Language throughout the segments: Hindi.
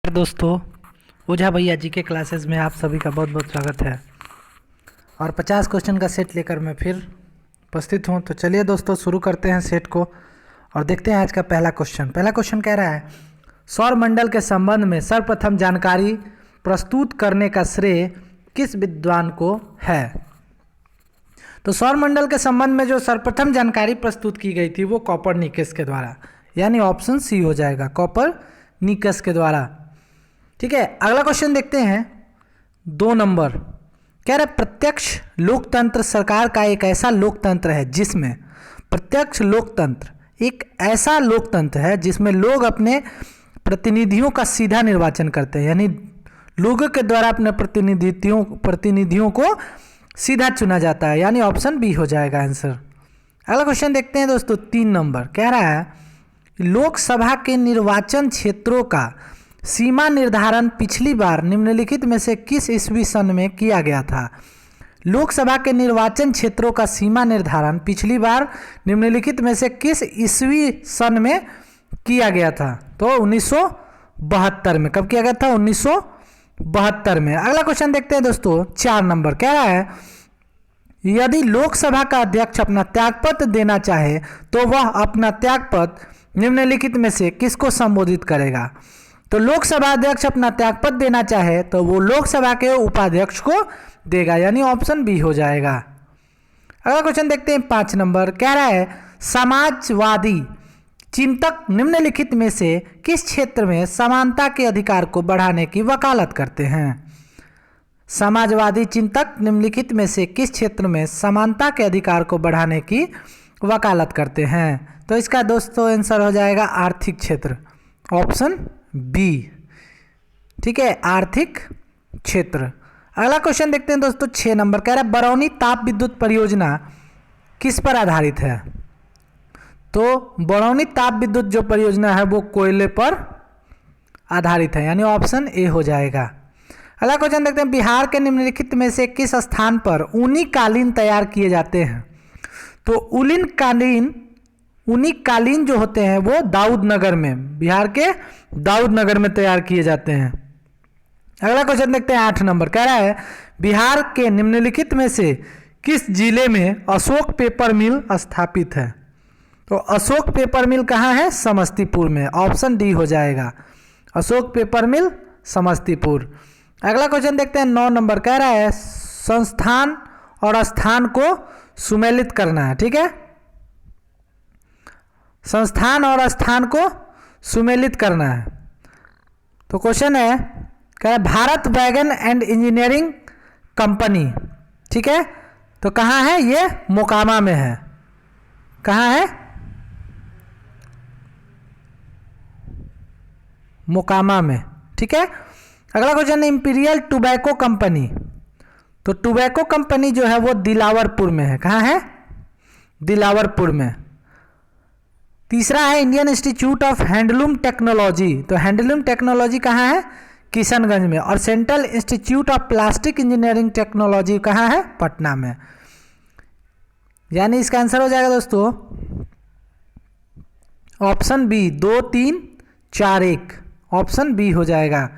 दोस्तों, ओझा भैया जी के क्लासेस में आप सभी का बहुत बहुत स्वागत है। और 50 क्वेश्चन का सेट लेकर मैं फिर उपस्थित हूँ। तो चलिए दोस्तों, शुरू करते हैं सेट को और देखते हैं आज का पहला क्वेश्चन कह रहा है, सौर मंडल के संबंध में सर्वप्रथम जानकारी प्रस्तुत करने का श्रेय किस विद्वान को है। तो सौर मंडल के संबंध में जो सर्वप्रथम जानकारी प्रस्तुत की गई थी वो कोपरनिकस के द्वारा, यानी ऑप्शन सी हो जाएगा, कोपरनिकस के द्वारा। ठीक है, अगला क्वेश्चन देखते हैं। 2 नंबर कह रहे, प्रत्यक्ष लोकतंत्र सरकार का एक ऐसा लोकतंत्र है जिसमें प्रत्यक्ष लोकतंत्र एक ऐसा लोकतंत्र है जिसमें लोग अपने प्रतिनिधियों का सीधा निर्वाचन करते हैं, यानी लोगों के द्वारा अपने प्रतिनिधियों को सीधा चुना जाता है, यानी ऑप्शन बी हो जाएगा आंसर। अगला क्वेश्चन देखते हैं दोस्तों। 3 नंबर कह रहा है, लोकसभा के निर्वाचन क्षेत्रों का सीमा निर्धारण पिछली बार निम्नलिखित में से किस ईस्वी सन में किया गया था। लोकसभा के निर्वाचन क्षेत्रों का सीमा निर्धारण पिछली बार निम्नलिखित में से किस ईस्वी सन में किया गया था। तो 1972 में। कब किया गया था? 1972 में। अगला क्वेश्चन देखते हैं दोस्तों। 4 नंबर कह रहा है, यदि लोकसभा का अध्यक्ष अपना त्यागपत्र देना चाहे तो वह अपना त्यागपत्र निम्नलिखित में से किसको संबोधित करेगा। तो लोकसभा अध्यक्ष अपना त्यागपत्र देना चाहे तो वो लोकसभा के उपाध्यक्ष को देगा, यानी ऑप्शन बी हो जाएगा। अगला क्वेश्चन देखते हैं। 5 नंबर कह रहा है, समाजवादी चिंतक निम्नलिखित में से किस क्षेत्र में समानता के अधिकार को बढ़ाने की वकालत करते हैं। समाजवादी चिंतक निम्नलिखित में से किस क्षेत्र में समानता के अधिकार को बढ़ाने की वकालत करते हैं। तो इसका दोस्तों आंसर हो जाएगा आर्थिक क्षेत्र, ऑप्शन बी। ठीक है, आर्थिक क्षेत्र। अगला क्वेश्चन देखते हैं दोस्तों। 6 नंबर कह रहा है, बरौनी ताप विद्युत परियोजना किस पर आधारित है। तो बरौनी ताप विद्युत जो परियोजना है वो कोयले पर आधारित है, यानी ऑप्शन ए हो जाएगा। अगला क्वेश्चन देखते हैं। बिहार के निम्नलिखित में से किस स्थान पर ऊनी कालीन तैयार किए जाते हैं। तो ऊनी कालीन जो होते हैं वो दाऊदनगर में, बिहार के दाऊदनगर में तैयार किए जाते हैं। अगला क्वेश्चन देखते हैं। 8 नंबर कह रहा है, बिहार के निम्नलिखित में से किस जिले में अशोक पेपर मिल स्थापित है। तो अशोक पेपर मिल कहाँ है? समस्तीपुर में, ऑप्शन डी हो जाएगा, अशोक पेपर मिल समस्तीपुर। अगला क्वेश्चन देखते हैं। 9 नंबर कह रहा है, संस्थान और स्थान को सुमेलित करना है। ठीक है, संस्थान और स्थान को सुमेलित करना है। तो क्वेश्चन है, कह रहा है Bharat wagon and engineering company. ठीक है, तो कहाँ है ये? मोकामा में है। कहाँ है? मोकामा में। ठीक है, अगला क्वेश्चन है, इंपीरियल टोबैको कंपनी। तो टोबैको कंपनी जो है वो दिलावरपुर में है। कहाँ है? दिलावरपुर में। तीसरा है, Indian institute of handloom technology. तो हैंडलूम टेक्नोलॉजी कहाँ है? किशनगंज में। और central institute of plastic engineering technology कहाँ है? पटना में। यानी इसका आंसर हो जाएगा दोस्तों ऑप्शन बी, 2, 3, 4, 1, ऑप्शन बी हो जाएगा।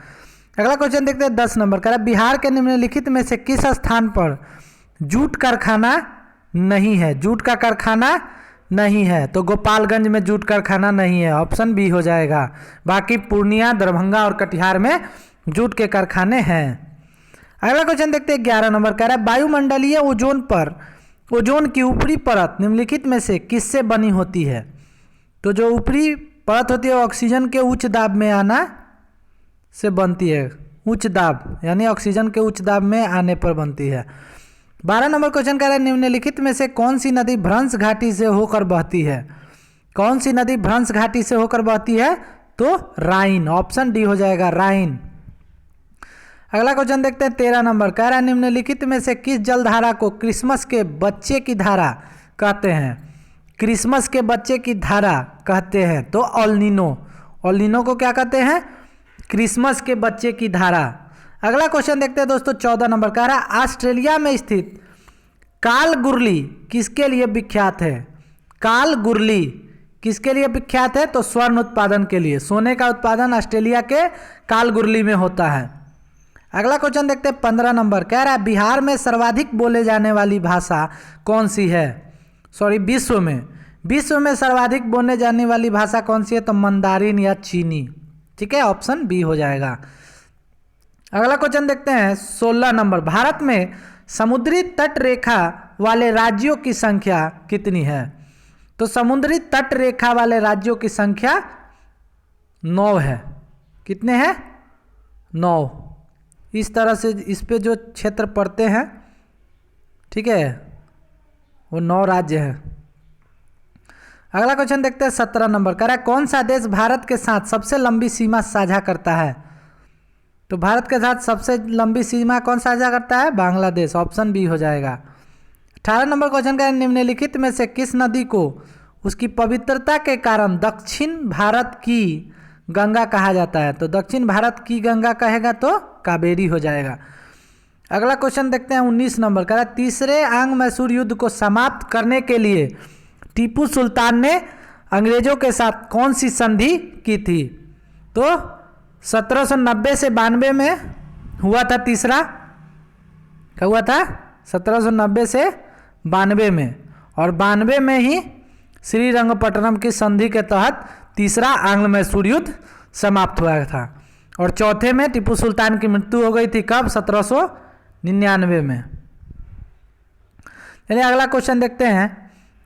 अगला क्वेश्चन देखते हैं। 10 नंबर का, बिहार के निम्नलिखित में से किस स्थान पर जूट कारखाना नहीं है। जूट का कारखाना नहीं है, तो गोपालगंज में जूट कारखाना नहीं है, ऑप्शन बी हो जाएगा। बाकी पूर्णिया, दरभंगा और कटिहार में जूट के कारखाने हैं। अगला क्वेश्चन देखते हैं। 11 नंबर कह रहा है, वायुमंडलीय ओजोन पर ओजोन की ऊपरी परत निम्नलिखित में से किससे बनी होती है। तो जो ऊपरी परत होती है ऑक्सीजन के उच्च दाब में आना से बनती है, उच्च दाब, यानी ऑक्सीजन के उच्च दाब में आने पर बनती है। 12 नंबर क्वेश्चन कह रहा है, निम्नलिखित में से कौन सी नदी भ्रंश घाटी से होकर बहती है। कौन सी नदी भ्रंश घाटी से होकर बहती है। तो राइन, ऑप्शन डी हो जाएगा, राइन। अगला क्वेश्चन देखते हैं। 13 नंबर कह रहा है, निम्नलिखित में से किस जलधारा को क्रिसमस के बच्चे की धारा कहते हैं। क्रिसमस के बच्चे की धारा कहते हैं। तो ऑल-नीनो को क्या कहते हैं? क्रिसमस के बच्चे की धारा। अगला क्वेश्चन देखते हैं दोस्तों। 14 नंबर कह रहा है, ऑस्ट्रेलिया में स्थित कालगुरली किसके लिए विख्यात है। कालगुरली किसके लिए विख्यात है? तो स्वर्ण उत्पादन के लिए। सोने का उत्पादन ऑस्ट्रेलिया के कालगुरली में होता है। अगला क्वेश्चन देखते हैं 15 नंबर। कह रहा है बिहार में सर्वाधिक बोले जाने वाली भाषा कौन सी है? विश्व में सर्वाधिक बोले जाने वाली भाषा कौन सी है? तो मंदारिन या चीनी। ठीक है, ऑप्शन बी हो जाएगा। अगला क्वेश्चन देखते हैं 16 नंबर। भारत में समुद्री तट रेखा वाले राज्यों की संख्या कितनी है? तो समुद्री तट रेखा वाले राज्यों की संख्या 9 है। कितने हैं? 9। इस तरह से इस पे जो क्षेत्र पड़ते हैं, ठीक है, वो 9 राज्य हैं। अगला क्वेश्चन देखते हैं 17 नंबर। कह रहा है कौन सा देश भारत के साथ सबसे लंबी सीमा साझा करता है? तो भारत के साथ सबसे लंबी सीमा कौन साझा करता है? बांग्लादेश। ऑप्शन बी हो जाएगा। 18 नंबर क्वेश्चन का निम्नलिखित में से किस नदी को उसकी पवित्रता के कारण दक्षिण भारत की गंगा कहा जाता है? तो दक्षिण भारत की गंगा कहेगा तो कावेरी हो जाएगा। अगला क्वेश्चन देखते हैं 19 नंबर। कह रहा है तीसरे आंग मैसूर युद्ध को समाप्त करने के लिए टीपू सुल्तान ने अंग्रेजों के साथ कौन सी संधि की थी? तो 1790 से 92 में हुआ था तीसरा। क्या हुआ था? 1790 से 92 में, और 92 में ही श्रीरंगपट्टनम की संधि के तहत तीसरा आंग्ल मैसूर युद्ध समाप्त हुआ था। और चौथे में टीपू सुल्तान की मृत्यु हो गई थी। कब? 1799 में। चलिए अगला क्वेश्चन देखते हैं।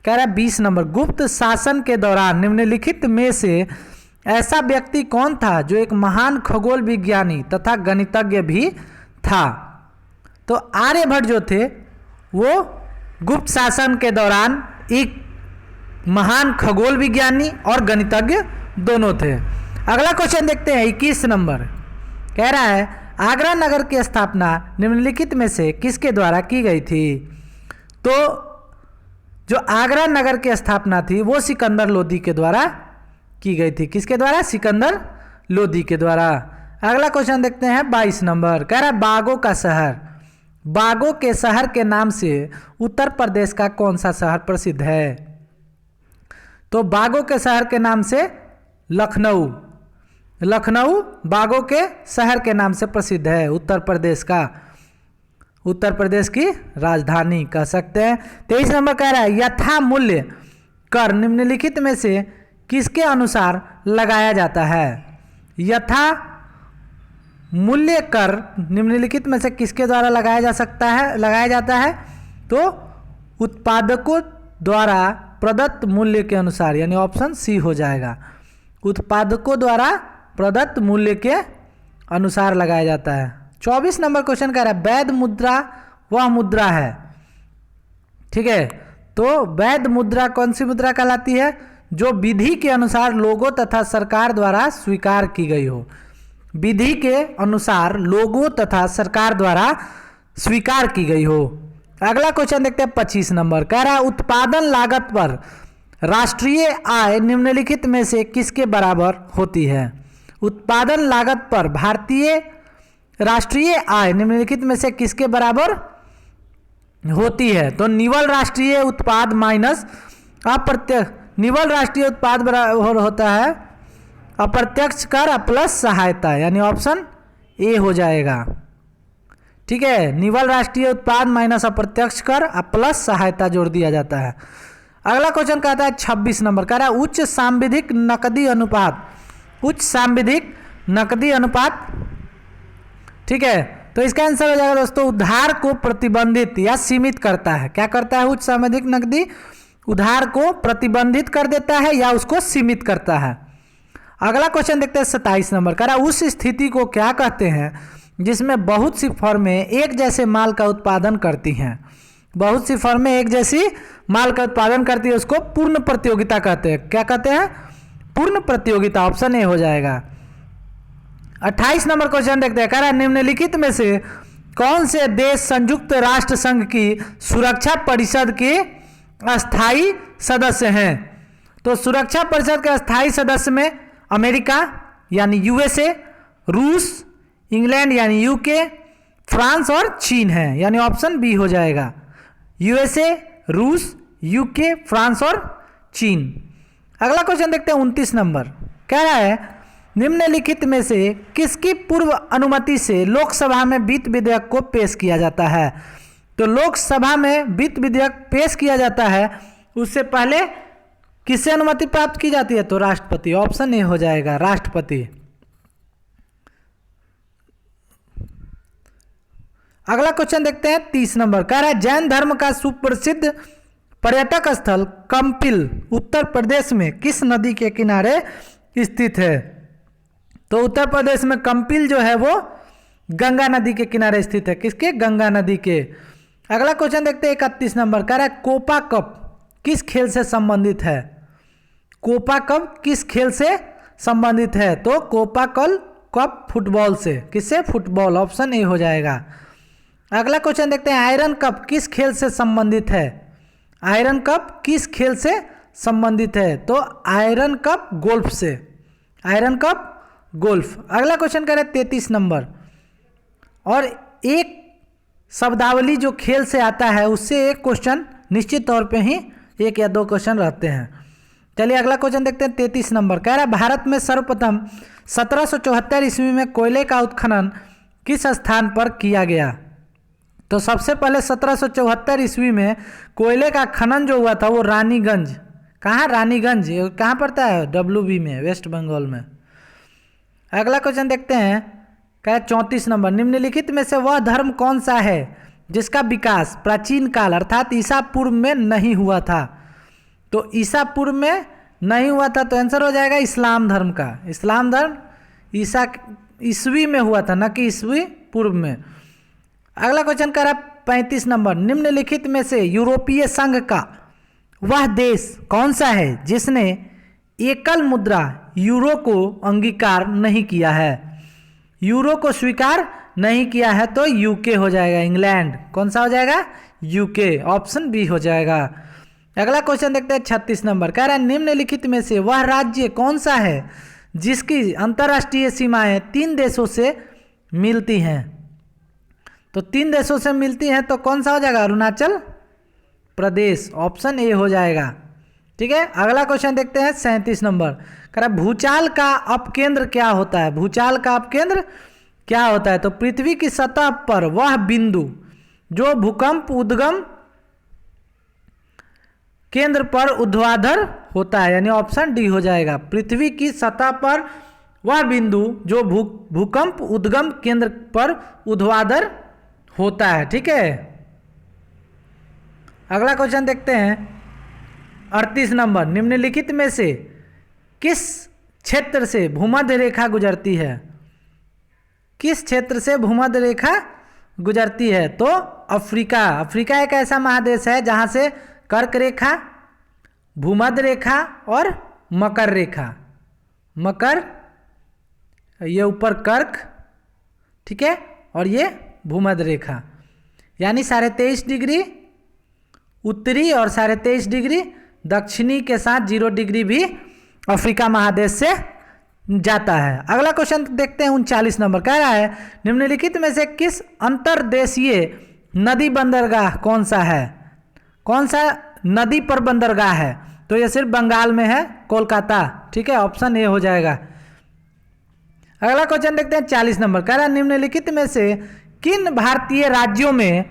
कह रहा है 20 नंबर। गुप्त शासन के दौरान निम्नलिखित में से ऐसा व्यक्ति कौन था जो एक महान खगोल विज्ञानी तथा गणितज्ञ भी था? तो आर्यभट्ट जो थे वो गुप्त शासन के दौरान एक महान खगोल विज्ञानी और गणितज्ञ दोनों थे। अगला क्वेश्चन देखते हैं 21 नंबर। कह रहा है आगरा नगर की स्थापना निम्नलिखित में से किसके द्वारा की गई थी? तो जो आगरा नगर की स्थापना थी वो सिकंदर लोदी के द्वारा की गई थी। किसके द्वारा? सिकंदर लोदी के द्वारा। अगला क्वेश्चन देखते हैं 22 नंबर। कह रहा है बागों का शहर, बागों के शहर के नाम से उत्तर प्रदेश का कौन सा शहर प्रसिद्ध है? तो बागों के शहर के नाम से लखनऊ। लखनऊ बागों के शहर के नाम से प्रसिद्ध है, उत्तर प्रदेश का, उत्तर प्रदेश की राजधानी कह सकते हैं। 23 नंबर कह रहा है यथा मूल्य कर निम्नलिखित में से किसके अनुसार लगाया जाता है? यथा मूल्य कर निम्नलिखित में से किसके द्वारा लगाया जाता है? तो उत्पादकों द्वारा प्रदत्त मूल्य के अनुसार, यानी ऑप्शन सी हो जाएगा। उत्पादकों द्वारा प्रदत्त मूल्य के अनुसार लगाया जाता है। 24 नंबर क्वेश्चन कह रहा है वैध मुद्रा वह मुद्रा है, ठीक है। तो वैध मुद्रा कौन सी मुद्रा कहलाती है? जो विधि के अनुसार लोगों तथा सरकार द्वारा स्वीकार की गई हो। विधि के अनुसार लोगों तथा सरकार द्वारा स्वीकार की गई हो। अगला क्वेश्चन देखते हैं 25 नंबर। कह रहा है उत्पादन लागत पर राष्ट्रीय आय निम्नलिखित में से किसके बराबर होती है? उत्पादन लागत पर भारतीय राष्ट्रीय आय निम्नलिखित में से किसके बराबर होती है? तो निवल राष्ट्रीय उत्पाद माइनस अप्रत्यक्ष, निवल राष्ट्रीय उत्पाद बराबर होता है अप्रत्यक्ष कर प्लस सहायता, यानी ऑप्शन ए हो जाएगा, ठीक है। निवल राष्ट्रीय उत्पाद माइनस अप्रत्यक्ष कर प्लस सहायता जोड़ दिया जाता है। अगला क्वेश्चन कहता है 26 नंबर। कह रहा है उच्च सांविधिक नकदी अनुपात, उच्च सांविधिक नकदी अनुपात, ठीक है। तो इसका आंसर हो जाएगा दोस्तों उधार को प्रतिबंधित या सीमित करता है। क्या करता है? उच्च सांविधिक नकदी उधार को प्रतिबंधित कर देता है या उसको सीमित करता है। अगला क्वेश्चन देखते हैं 27 नंबर। कह रहा है उस स्थिति को क्या कहते हैं जिसमें बहुत सी फर्में एक जैसे माल का उत्पादन करती हैं? बहुत सी फर्में एक जैसी माल का उत्पादन करती है, उसको पूर्ण प्रतियोगिता कहते हैं। क्या कहते हैं? पूर्ण प्रतियोगिता, ऑप्शन ए हो जाएगा। 28 नंबर क्वेश्चन देखते हैं। कह रहा है निम्नलिखित में से कौन से देश संयुक्त राष्ट्र संघ की सुरक्षा परिषद के अस्थायी सदस्य हैं? तो सुरक्षा परिषद के अस्थायी सदस्य में अमेरिका यानी यूएसए, रूस, इंग्लैंड यानी यूके, फ्रांस और चीन है, यानी ऑप्शन बी हो जाएगा। यूएसए, रूस, यूके, फ्रांस और चीन। अगला क्वेश्चन देखते हैं 29 नंबर। कह रहा है निम्नलिखित में से किसकी पूर्व अनुमति से लोकसभा में वित्त विधेयक को पेश किया जाता है। तो लोकसभा में वित्त विधेयक पेश किया जाता है, उससे पहले किससे अनुमति प्राप्त की जाती है, तो राष्ट्रपति। ऑप्शन ए हो जाएगा, राष्ट्रपति। अगला क्वेश्चन देखते हैं 30 नंबर। कह रहा है जैन धर्म का सुप्रसिद्ध पर्यटक स्थल कंपिल उत्तर प्रदेश में किस नदी के किनारे स्थित है। तो उत्तर प्रदेश में कंपिल जो है वो गंगा नदी के किनारे स्थित है। किसके, गंगा नदी के। अगला क्वेश्चन देखते हैं 31 नंबर। कह रहा है कोपा कप किस खेल से संबंधित है। कोपा कप किस खेल से संबंधित है, तो कोपा कप फुटबॉल से। किससे, फुटबॉल। ऑप्शन ए हो जाएगा। अगला क्वेश्चन देखते हैं आयरन कप किस खेल से संबंधित है। आयरन कप किस खेल से संबंधित है, तो आयरन कप गोल्फ से। Iron cup golf. अगला क्वेश्चन कह रहे हैं 33 नंबर। और एक शब्दावली जो खेल से आता है उससे एक क्वेश्चन निश्चित तौर पे ही 1 या 2 क्वेश्चन रहते हैं। चलिए अगला क्वेश्चन देखते हैं 33 नंबर। कह रहा है भारत में सर्वप्रथम 1774 ईस्वी में कोयले का उत्खनन किस स्थान पर किया गया। तो सबसे पहले 1774 ईस्वी में कोयले का खनन जो हुआ था वो रानीगंज। कहाँ, रानीगंज। कहाँ पड़ता है, WB में, वेस्ट बंगाल में। अगला क्वेश्चन देखते हैं, क्या 34 नंबर। निम्नलिखित में से वह धर्म कौन सा है जिसका विकास प्राचीन काल अर्थात ईसा पूर्व में नहीं हुआ था। तो ईसा पूर्व में नहीं हुआ था, तो आंसर हो जाएगा इस्लाम धर्म का। इस्लाम धर्म ईसा ईस्वी में हुआ था, न कि ईस्वी पूर्व में। अगला क्वेश्चन कर रहा है 35 नंबर। निम्नलिखित में से यूरोपीय संघ का वह देश कौन सा है जिसने एकल मुद्रा यूरो को अंगीकार नहीं किया है। यूरो को स्वीकार नहीं किया है, तो यूके हो जाएगा, इंग्लैंड। कौन सा हो जाएगा, यूके। ऑप्शन बी हो जाएगा। अगला क्वेश्चन देखते हैं 36 नंबर। कह रहा है निम्नलिखित में से वह राज्य कौन सा है जिसकी अंतर्राष्ट्रीय सीमाएं 3 देशों से मिलती हैं। तो 3 देशों से मिलती हैं, तो कौन सा हो जाएगा, अरुणाचल प्रदेश। ऑप्शन ए हो जाएगा। ठीक है। अगला क्वेश्चन देखते हैं 37 नंबर। कह रहा भूचाल का अपकेंद्र क्या होता है। भूचाल का अपकेंद्र क्या होता है, तो पृथ्वी की सतह पर वह बिंदु जो भूकंप उद्गम केंद्र पर ऊर्ध्वाधर होता है, यानी ऑप्शन डी हो जाएगा। पृथ्वी की सतह पर वह बिंदु जो भूकंप उद्गम केंद्र पर ऊर्ध्वाधर होता है। ठीक है। अगला क्वेश्चन देखते हैं 38 नंबर। निम्नलिखित में से किस क्षेत्र से भूमध्य रेखा गुजरती है। किस क्षेत्र से भूमध्य रेखा गुजरती है, तो अफ्रीका। अफ्रीका एक ऐसा महादेश है जहां से कर्क रेखा, भूमध्य रेखा और मकर रेखा। मकर, ये ऊपर कर्क, ठीक है, और ये भूमध्य रेखा, यानी 23.5 डिग्री उत्तरी और 23.5 डिग्री दक्षिणी के साथ 0 डिग्री भी अफ्रीका महादेश से जाता है। अगला क्वेश्चन देखते हैं 39 नंबर। कह रहा है निम्नलिखित में से किस अंतर्देशीय नदी बंदरगाह कौन सा है। कौन सा नदी पर बंदरगाह है, तो ये सिर्फ बंगाल में है, कोलकाता। ठीक है, ऑप्शन ए हो जाएगा। अगला क्वेश्चन देखते हैं 40 नंबर। कह रहा है निम्नलिखित में से किन भारतीय राज्यों में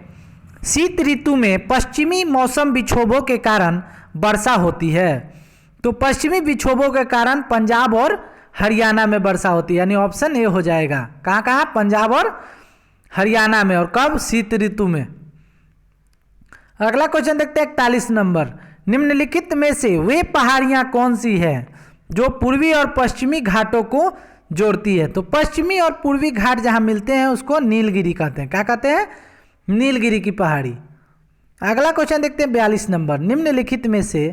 शीत ऋतु में पश्चिमी मौसम विक्षोभों के कारण वर्षा होती है। तो पश्चिमी विक्षोभों के कारण पंजाब और हरियाणा में वर्षा होती है, यानी ऑप्शन ए हो जाएगा। कहाँ कहाँ, पंजाब और हरियाणा में। और कब, शीत ऋतु में। अगला क्वेश्चन देखते हैं 41 नंबर। निम्नलिखित में से वे पहाड़ियाँ कौन सी है जो पूर्वी और पश्चिमी घाटों को जोड़ती है। तो पश्चिमी और पूर्वी घाट जहाँ मिलते हैं उसको नीलगिरी कहते हैं। क्या कहते हैं, नीलगिरी की पहाड़ी। अगला क्वेश्चन देखते हैं 42 नंबर। निम्नलिखित में से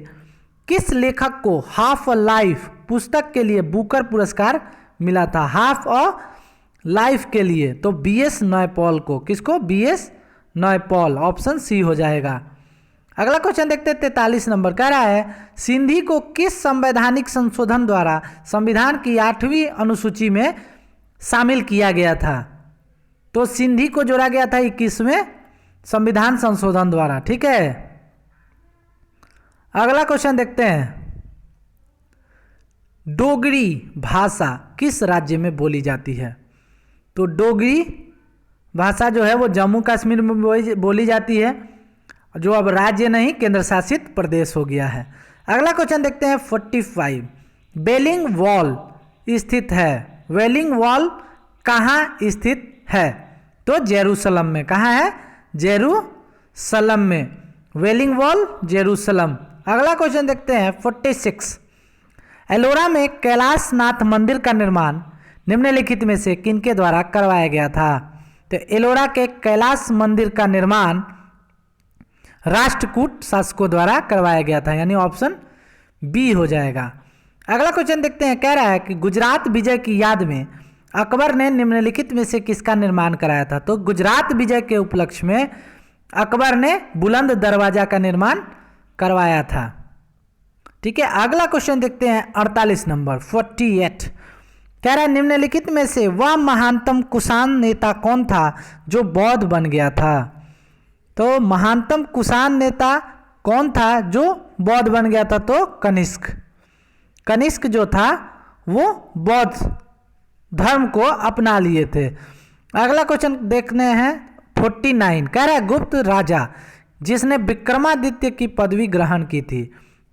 किस लेखक को हाफ अ लाइफ पुस्तक के लिए बुकर पुरस्कार मिला था। हाफ अ लाइफ के लिए, तो BS नयपॉल को। किसको, BS नयपॉल। ऑप्शन सी हो जाएगा। अगला क्वेश्चन देखते हैं 43 नंबर। कह रहा है सिंधी को किस संवैधानिक संशोधन द्वारा संविधान की 8वीं अनुसूची में शामिल किया गया था। तो सिंधी को जोड़ा गया था 21वें संविधान संशोधन द्वारा। ठीक है। अगला क्वेश्चन देखते हैं डोगरी भाषा किस राज्य में बोली जाती है? तो डोगरी भाषा जो है वो जम्मू कश्मीर में बोली जाती है, जो अब राज्य नहीं केंद्र शासित प्रदेश हो गया है। अगला क्वेश्चन देखते हैं 45। वेलिंग वॉल स्थित है। वेलिंग वॉल कहाँ स्थित है? तो जेरूसलम में। कहाँ है? जेरूसलम में। वेलिंग वॉल जेरूसलम। अगला क्वेश्चन देखते हैं 46। एलोरा में कैलाश नाथ मंदिर का निर्माण निम्नलिखित में से किनके द्वारा करवाया गया था? तो एलोरा के कैलाश मंदिर का निर्माण राष्ट्रकूट शासकों द्वारा करवाया गया था, यानी ऑप्शन बी हो जाएगा। अगला क्वेश्चन देखते हैं, कह रहा है कि गुजरात विजय की याद में अकबर ने निम्नलिखित में से किसका निर्माण कराया था? तो गुजरात विजय के उपलक्ष्य में अकबर ने बुलंद दरवाजा का निर्माण करवाया था। ठीक है, अगला क्वेश्चन देखते हैं 48 नंबर 48। कह रहा है निम्नलिखित में से वह महानतम कुषाण नेता कौन था जो बौद्ध बन गया था? तो महानतम कुषाण नेता कौन था जो बौद्ध बन गया था? तो कनिष्क। कनिष्क जो था वो बौद्ध धर्म को अपना लिए थे। अगला क्वेश्चन देखने हैं 49। कह रहा है गुप्त राजा जिसने विक्रमादित्य की पदवी ग्रहण की थी?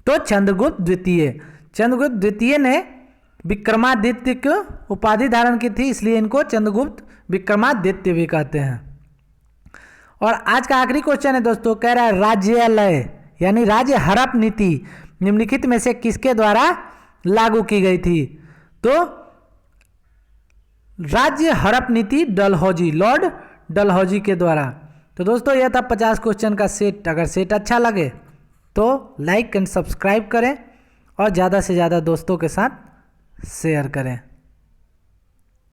तो चंद्रगुप्त द्वितीय। चंद्रगुप्त द्वितीय ने विक्रमादित्य की उपाधि धारण की थी, इसलिए इनको चंद्रगुप्त विक्रमादित्य भी कहते हैं। और आज का आखिरी क्वेश्चन है दोस्तों, कह रहा है राज्यालय यानी राज्य हड़प नीति निम्नलिखित में से किसके द्वारा लागू की गई थी? तो राज्य हड़प नीति डलहौजी, लॉर्ड डलहौजी के द्वारा। तो दोस्तों यह था 50 क्वेश्चन का सेट। अगर सेट अच्छा लगे तो लाइक एंड सब्सक्राइब करें और ज़्यादा से ज़्यादा दोस्तों के साथ शेयर करें।